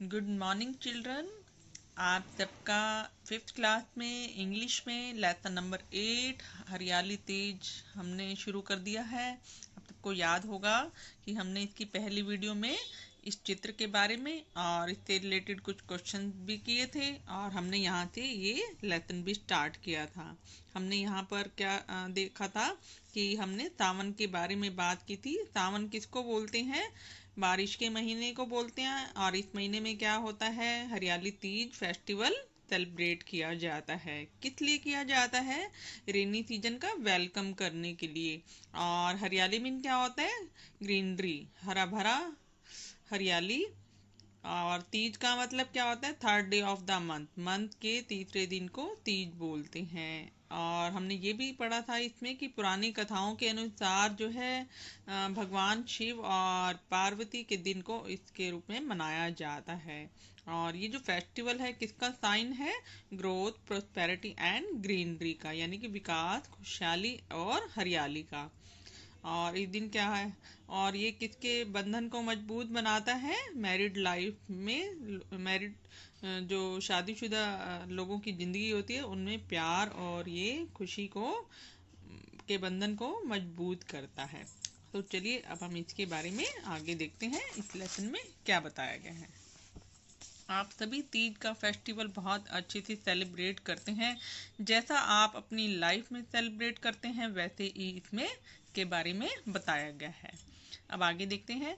Good morning children. आप सबका fifth class में इंग्लिश में लेसन नंबर 8 हरियाली तेज हमने शुरू कर दिया है। आप सबको याद होगा कि हमने इसकी पहली वीडियो में इस चित्र के बारे में और इससे रिलेटेड कुछ क्वेश्चन भी किए थे और हमने यहाँ से ये लेसन भी स्टार्ट किया था। हमने यहाँ पर क्या देखा था कि हमने सावन के बारे में बात की थी। सावन किसको बोलते हैं? बारिश के महीने को बोलते हैं। और इस महीने में क्या होता है? हरियाली तीज फेस्टिवल सेलिब्रेट किया जाता है। किस लिए किया जाता है? रेनी सीजन का वेलकम करने के लिए। और हरियाली मीन क्या होता है? ग्रीनरी, हरा भरा हरियाली। और तीज का मतलब क्या होता है? Third day of the month, month के तीसरे दिन को तीज बोलते हैं। और हमने ये भी पढ़ा था इसमें कि पुरानी कथाओं के अनुसार जो है भगवान शिव और पार्वती के दिन को इसके रूप में मनाया जाता है। और ये जो फेस्टिवल है किसका साइन है? ग्रोथ, प्रोस्पेरिटी एंड ग्रीनरी का, यानी कि विकास, खुशहाली और हरियाली का। और इस दिन क्या है? और ये किसके बंधन को मजबूत बनाता है? मैरिड लाइफ में, मैरिड जो शादीशुदा लोगों की ज़िंदगी होती है उनमें प्यार और ये खुशी को के बंधन को मजबूत करता है। तो चलिए अब हम इसके बारे में आगे देखते हैं इस लेसन में क्या बताया गया है। आप सभी तीज का फेस्टिवल बहुत अच्छे से सेलिब्रेट करते हैं। जैसा आप अपनी लाइफ में सेलिब्रेट करते हैं वैसे ही इसमें के बारे में बताया गया है। अब आगे देखते हैं।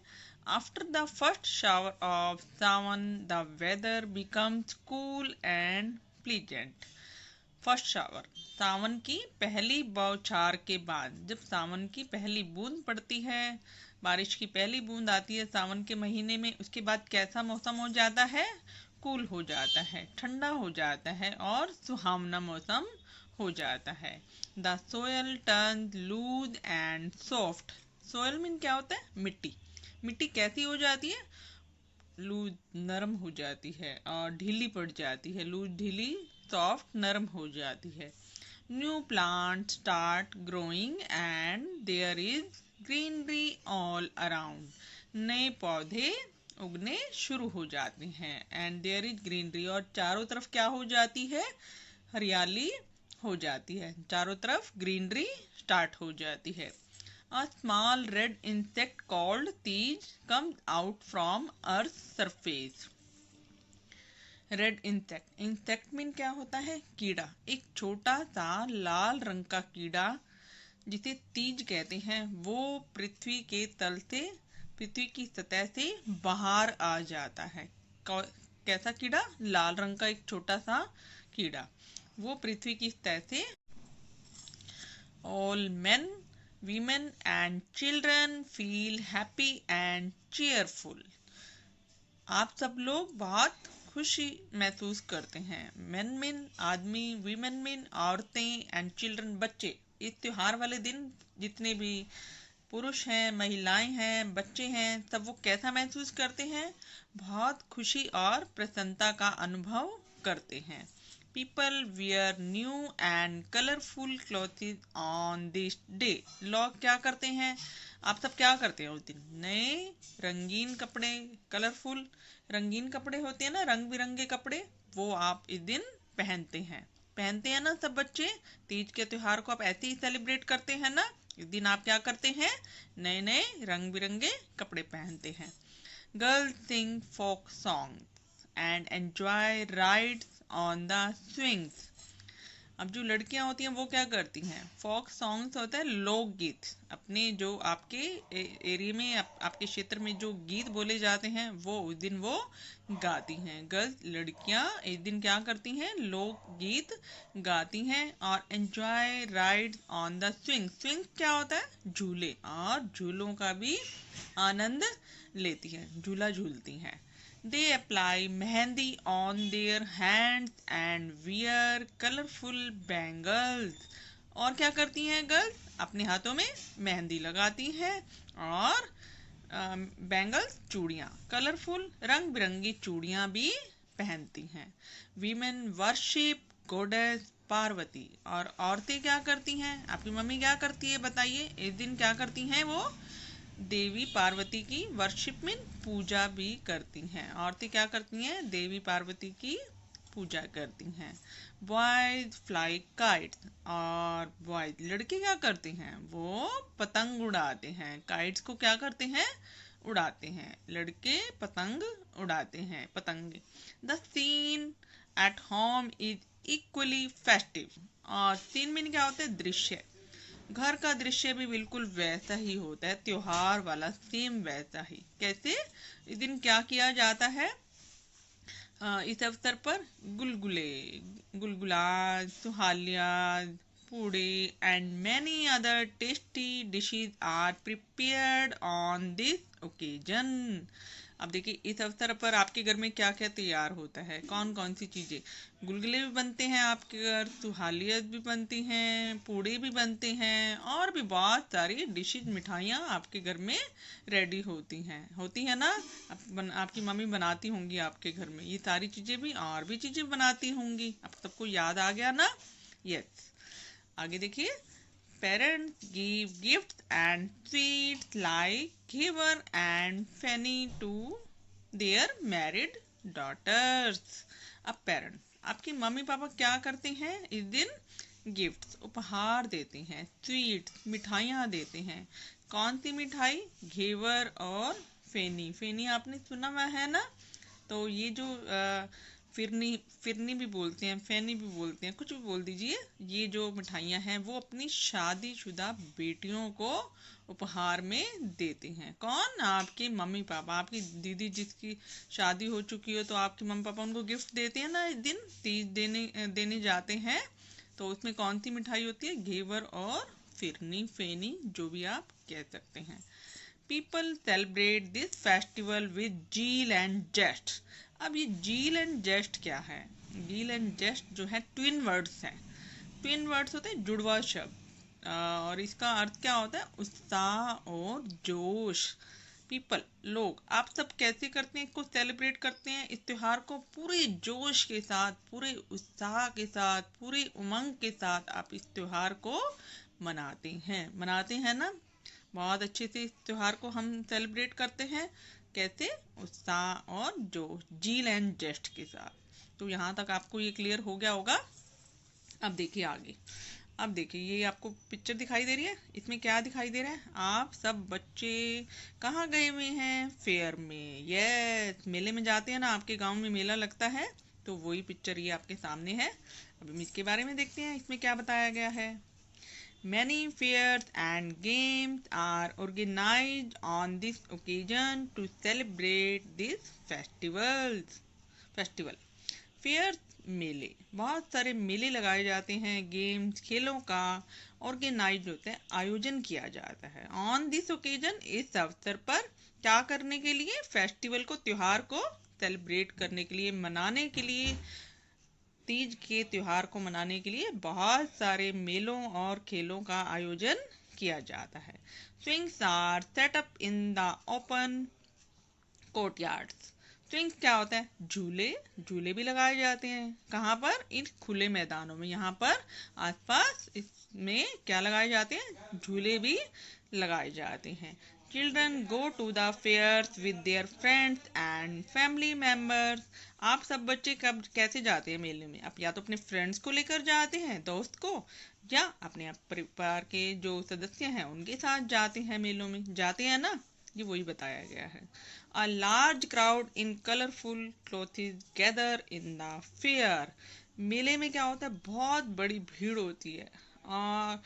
After the first shower of Sawan the weather becomes cool and pleasant. First shower, Sawan की पहली बौछार के बाद, जब सावन की पहली बूंद पड़ती है, बारिश की पहली बूंद आती है सावन के महीने में, उसके बाद कैसा मौसम हो जाता है? कूल हो जाता है, ठंडा हो जाता है और सुहावना मौसम हो जाता है। The soil turn loose and soft. Soil mean क्या होता है? मिट्टी। मिट्टी कैसी हो जाती है? लूज, नरम हो जाती है और ढीली पड़ जाती है। लूज, ढीली, सॉफ्ट, नरम हो जाती है। New plant start growing and there is greenery all around. नए पौधे उगने शुरू हो जाते हैं। एंड देयर इज ग्रीनरी, और चारों तरफ क्या हो जाती है? हरियाली हो जाती है, चारों तरफ ग्रीनरी स्टार्ट हो जाती है। A small red insect called teej comes out from Earth's surface. Red insect, insect mean क्या होता है? कीड़ा। एक छोटा सा लाल रंग का कीड़ा जिसे तीज कहते हैं वो पृथ्वी के तल से, पृथ्वी की सतह से बाहर आ जाता है। कैसा कीड़ा? लाल रंग का एक छोटा सा कीड़ा, वो पृथ्वी की सतह से। All main, women and children feel happy and cheerful. आप सब लोग बहुत खुशी महसूस करते हैं। मेन मीन आदमी, वीमेन मीन औरतें, एंड चिल्ड्रन बच्चे। इस त्योहार वाले दिन जितने भी पुरुष हैं, महिलाएं हैं, बच्चे हैं, सब वो कैसा महसूस करते हैं? बहुत खुशी और प्रसन्नता का अनुभव करते हैं। People wear new and colorful clothes on this day. लोग क्या करते हैं? आप सब क्या करते हैं उस दिन? नए रंगीन कपड़े, कलरफुल रंगीन कपड़े होते हैं ना, रंग बिरंगे कपड़े, वो आप इस दिन पहनते हैं। पहनते हैं ना सब बच्चे? तीज के त्योहार को आप ऐसे ही सेलिब्रेट करते हैं ना? इस दिन आप क्या करते हैं? नए नए रंग बिरंगे कपड़े पहनते हैं। Girls sing folk song and enjoy rides on the swings. अब जो लड़कियां होती हैं वो क्या करती हैं? फोक सॉन्ग्स होता है लोकगीत। अपने जो आपके एरिया में, आपके क्षेत्र में जो गीत बोले जाते हैं वो उस दिन वो गाती हैं। गर्ल्स, लड़कियां इस दिन क्या करती हैं? लोकगीत गाती हैं। और enjoy ride on the swing. Swing क्या होता है? झूले, और झूलों का भी आनंद लेती हैं, झूला झूलती हैं। They apply mehndi on their hands and wear colorful bangles. और क्या करती हैं गर्ल्स? अपने हाथों में मेहंदी लगाती हैं और बैंगल्स, चूड़ियाँ, कलरफुल रंग बिरंगी चूड़ियाँ भी पहनती हैं। Women worship goddess Parvati. और औरतें क्या करती हैं? आपकी मम्मी क्या करती है बताइए? इस दिन क्या करती हैं वो? देवी पार्वती की वर्शिप में पूजा भी करती हैं। औरतें क्या करती हैं? देवी पार्वती की पूजा करती हैं। बॉयज फ्लाई काइट्स, और बॉयज लड़के क्या करते हैं? वो पतंग उड़ाते हैं। काइट्स को क्या करते हैं? उड़ाते हैं। लड़के पतंग उड़ाते हैं, पतंगे। The scene at home is equally festive. और सीन में क्या होता है? दृश्य। घर का दृश्य भी बिल्कुल वैसा ही होता है, त्योहार वाला, सेम वैसा ही। कैसे? इस दिन क्या किया जाता है? इस अवसर पर gulgule, gulgulas, suhalias, pude and many other tasty dishes are prepared on this occasion. अब देखिए, इस अवसर पर आपके घर में क्या क्या तैयार होता है? कौन कौन सी चीजें? गुलगुले भी बनते हैं आपके घर, सुहालियत भी बनती हैं, पूड़े भी बनते हैं, और भी बहुत सारी डिशेज, मिठाइयाँ आपके घर में रेडी होती हैं ना? आपकी मम्मी बनाती होंगी आपके घर में ये सारी चीजें भी, और भी चीजें बनाती होंगी। अब सबको याद आ गया ना? यस। आगे देखिए, parents give gift and sweets like ghevar and feni to their married daughters. अब पेरेंट्स, आपकी मम्मी पापा क्या करते हैं? इस दिन गिफ्ट्स, उपहार देते हैं, स्वीट्स, मिठाइयाँ देते हैं। कौन सी मिठाई? घेवर और फेनी। फेनी आपने सुना हुआ है ना? तो ये जो फिरनी, फिरनी भी बोलते हैं, फेनी भी बोलते हैं, कुछ भी बोल दीजिए। ये जो मिठाइयाँ हैं वो अपनी शादीशुदा बेटियों को उपहार में देते हैं। कौन? आपके मम्मी पापा। आपकी दीदी जिसकी शादी हो चुकी हो, तो आपके मम्मी पापा उनको गिफ्ट देते हैं ना, इस दिन तीज देने देने जाते हैं। तो उसमें कौन सी मिठाई होती है? घेवर और फिरनी, फेनी, जो भी आप कह सकते हैं। People celebrate this festival with zeal and zest. अब ये जील एंड जेस्ट क्या है? जील एंड जेस्ट जो है ट्विन वर्ड्स हैं। ट्विन वर्ड्स होते हैं जुड़वा शब्द, और इसका अर्थ क्या होता है? उत्साह और जोश। पीपल, लोग, आप सब कैसे करते हैं? इसको सेलिब्रेट करते हैं, इस त्योहार को पूरे जोश के साथ, पूरे उत्साह के साथ, पूरे उमंग के साथ आप इस त्योहार को मनाते हैं ना? बहुत अच्छे से इस त्योहार को हम सेलिब्रेट करते हैं। कैसे? उत्साह और जोश, जील एंड जेस्ट के साथ। तो यहाँ तक आपको ये क्लियर हो गया होगा। अब देखिए आगे। अब देखिए, ये आपको पिक्चर दिखाई दे रही है। इसमें क्या दिखाई दे रहा है? आप सब बच्चे कहाँ गए हुए हैं? फेयर में। यस, मेले में जाते हैं ना, आपके गांव में मेला लगता है, तो वही पिक्चर ये आपके सामने है। अब हम इसके बारे में देखते हैं, इसमें क्या बताया गया है। Many fairs and games are organized on this occasion to celebrate these festival। Fair, मेले, बहुत सारे मेले लगाए जाते हैं, गेम्स, खेलों का ऑर्गेनाइज होता है, आयोजन किया जाता है। ऑन दिस ओकेजन, इस अवसर पर, क्या करने के लिए? फेस्टिवल को, त्योहार को सेलिब्रेट करने के लिए, मनाने के लिए। तीज के त्योहार को मनाने के लिए बहुत सारे मेलों और खेलों का आयोजन किया जाता है। Swings are set up in the open courtyards. Swings क्या होता है? झूले, झूले भी लगाए जाते हैं। कहाँ पर? इन खुले मैदानों में। यहाँ पर आसपास इसमें क्या लगाए जाते हैं? झूले भी लगाए जाते हैं। Children go to the fairs with their friends and family members. आप सब बच्चे कब कैसे जाते हैं मेले में? आप या तो अपने फ्रेंड्स को लेकर जाते हैं, दोस्त को, या अपने परिवार के जो सदस्य हैं उनके साथ जाते हैं। मेलों में जाते हैं ना? ये वही बताया गया है। A large crowd in colorful clothes gather in the fair। मेले में क्या होता है? बहुत बड़ी भीड़ होती है। और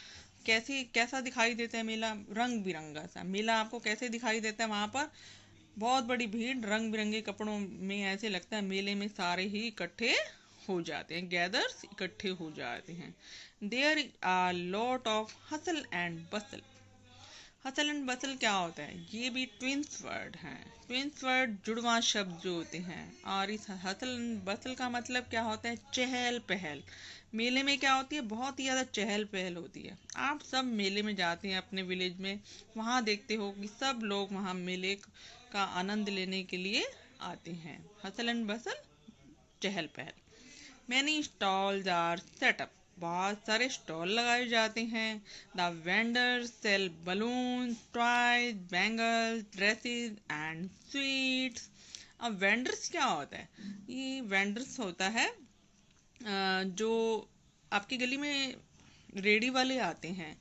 कैसा दिखाई देता है मेला? रंग बिरंगा सा मेला आपको कैसे दिखाई देता है? वहां पर बहुत बड़ी भीड़, रंग बिरंगे कपड़ों में, ऐसे लगता है मेले में सारे ही इकट्ठे हो जाते हैं, गैदर्स, इकट्ठे हो जाते हैं। There are lot of hustle and bustle. Hustle and bustle क्या होता है? ये भी ट्विंस वर्ड हैं। ट्विंस वर्ड जुड़वा शब्द जो होते हैं। और इस हसल एंड बसल का मतलब क्या होता है? चहल पहल। मेले में क्या होती है? बहुत ही ज़्यादा चहल पहल होती है। आप सब मेले में जाते हैं अपने विलेज में, वहाँ देखते हो कि सब लोग वहाँ मेले का आनंद लेने के लिए आते हैं। हसल एंड बसल, चहल पहल। Many stalls are set up। बहुत सारे स्टॉल लगाए जाते हैं। The vendors sell balloon, toys, bangles, dresses and sweets. अब वेंडर्स क्या होता है? ये वेंडर्स होता है जो आपकी गली में रेडी वाले आते हैं,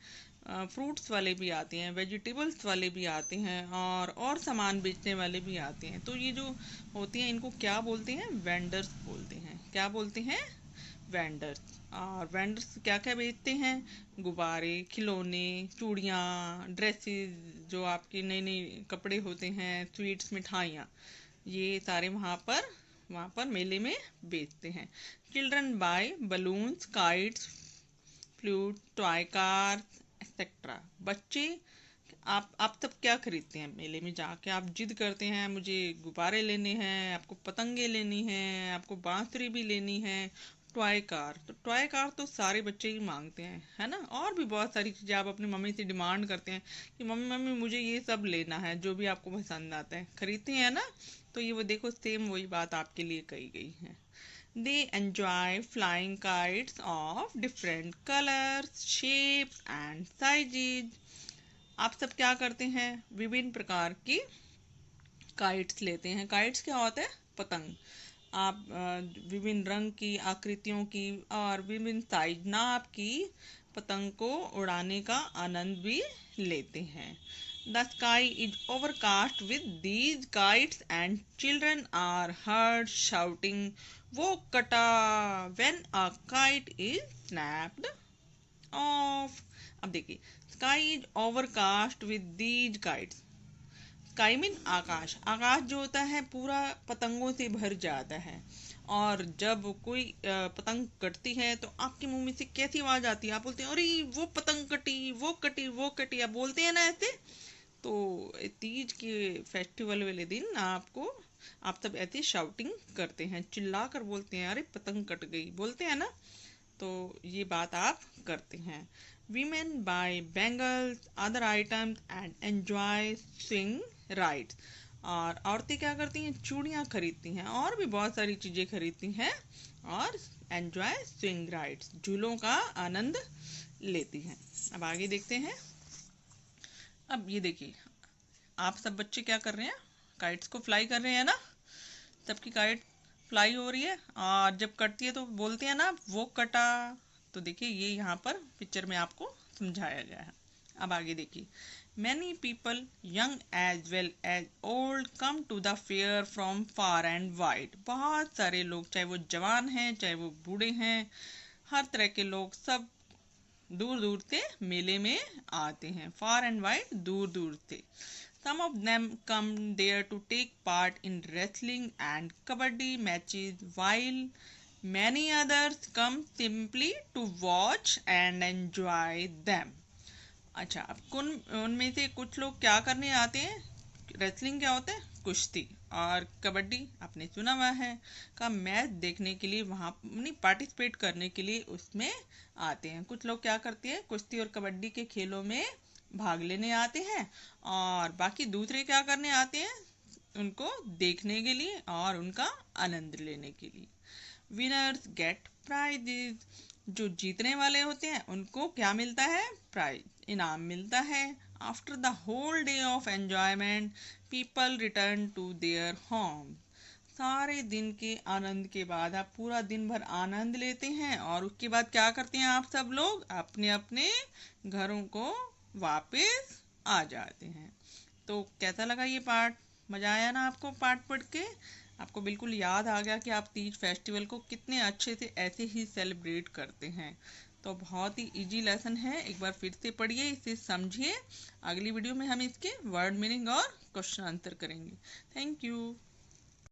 फ्रूट्स वाले भी आते हैं, वेजिटेबल्स वाले भी आते हैं, और सामान बेचने वाले भी आते हैं। तो ये जो होते हैं इनको क्या बोलते हैं? वेंडर्स बोलते हैं। क्या बोलते हैं? वेंडर्स। और वेंडर्स क्या क्या बेचते हैं? गुब्बारे, खिलौने, चूड़ियाँ, ड्रेसेस, जो आपके नए नए कपड़े होते हैं, स्वीट्स, मिठाइयाँ, ये सारे वहाँ पर मेले में बेचते हैं। Children buy balloons, kites, flute, toy car etcetera. बच्चे, आप तब क्या खरीदते हैं मेले में जाके? आप जिद करते हैं मुझे गुब्बारे लेने हैं, आपको पतंगे लेनी हैं, आपको बांसुरी भी लेनी है, टॉय कार। तो टॉय कार तो सारे बच्चे ही मांगते हैं, है ना? और भी बहुत सारी चीज़ें आप अपनी मम्मी से डिमांड करते हैं कि मम्मी मम्मी मुझे ये सब लेना है, जो भी आपको पसंद आता है खरीदते हैं ना। तो ये वो देखो, सेम वही बात आपके लिए कही गई है। They enjoy flying kites of different colors, shapes and sizes. आप सब क्या करते हैं? विभिन्न प्रकार की काइट्स लेते हैं। काइट्स क्या होता है? पतंग। आप विभिन्न रंग की, आकृतियों की और विभिन्न साइज नाप की पतंग को उड़ाने का आनंद भी लेते हैं। The sky is overcast with these kites and children are heard shouting "वो कटा" when a kite is snapped off। अब देखिए, sky is overcast with these kites। Sky mean आकाश। आकाश जो होता है पूरा पतंगों से भर जाता है, और जब कोई पतंग कटती है तो आपके मुंह में से कैसी आवाज आती है? आप बोलते हैं अरे वो पतंग कटी, वो कटी, वो कटी, आप बोलते हैं ना ऐसे। तो तीज के फेस्टिवल वाले दिन आप सब ऐसे शाउटिंग करते हैं, चिल्ला कर बोलते हैं अरे पतंग कट गई, बोलते हैं ना। तो ये बात आप करते हैं। Women buy bangles, other items and enjoy swing rides। और औरतें क्या करती हैं? चूड़ियाँ खरीदती हैं और भी बहुत सारी चीज़ें खरीदती हैं और एंजॉय स्विंग राइड्स, झूलों का आनंद लेती हैं। अब आगे देखते हैं। अब ये देखिए, आप सब बच्चे क्या कर रहे हैं? काइट्स को फ्लाई कर रहे हैं ना। सबकी काइट फ्लाई हो रही है और जब कटती है तो बोलते हैं ना वो कटा। तो देखिए, ये यहाँ पर पिक्चर में आपको समझाया गया है। अब आगे देखिए। Many people young as well as old come to the fair from far and wide. बहुत सारे लोग, चाहे वो जवान हैं चाहे वो बूढ़े हैं, हर तरह के लोग सब दूर दूर से मेले में आते हैं। फार एंड वाइड, दूर दूर से। Some of them come there to take part in wrestling and kabaddi matches, while many others come simply to watch and enjoy them। अच्छा, अब उनमें से कुछ लोग क्या करने आते हैं? रेसलिंग क्या होता है? कुश्ती। और कबड्डी आपने सुना हुआ है का मैच देखने के लिए, वहाँ नहीं पार्टिसिपेट करने के लिए उसमें आते हैं। कुछ लोग क्या करते हैं? कुश्ती और कबड्डी के खेलों में भाग लेने आते हैं, और बाकी दूसरे क्या करने आते हैं? उनको देखने के लिए और उनका आनंद लेने के लिए। Winners get prizes. जो जीतने वाले होते हैं उनको क्या मिलता है? प्राइज, इनाम मिलता है। After the whole day of enjoyment people return to their home. सारे दिन के आनंद के बाद, आप पूरा दिन भर आनंद लेते हैं और उसके बाद क्या करते हैं? आप सब लोग अपने अपने घरों को वापस आ जाते हैं। तो कैसा लगा ये पार्ट? मज़ा आया ना आपको पार्ट पढ़ के? आपको बिल्कुल याद आ गया कि आप तीज फेस्टिवल को कितने अच्छे से ऐसे ही सेलिब्रेट करते हैं। तो बहुत ही इजी लेसन है, एक बार फिर से पढ़िए, इसे समझिए। अगली वीडियो में हम इसके वर्ड मीनिंग और क्वेश्चन आंसर करेंगे। Thank you.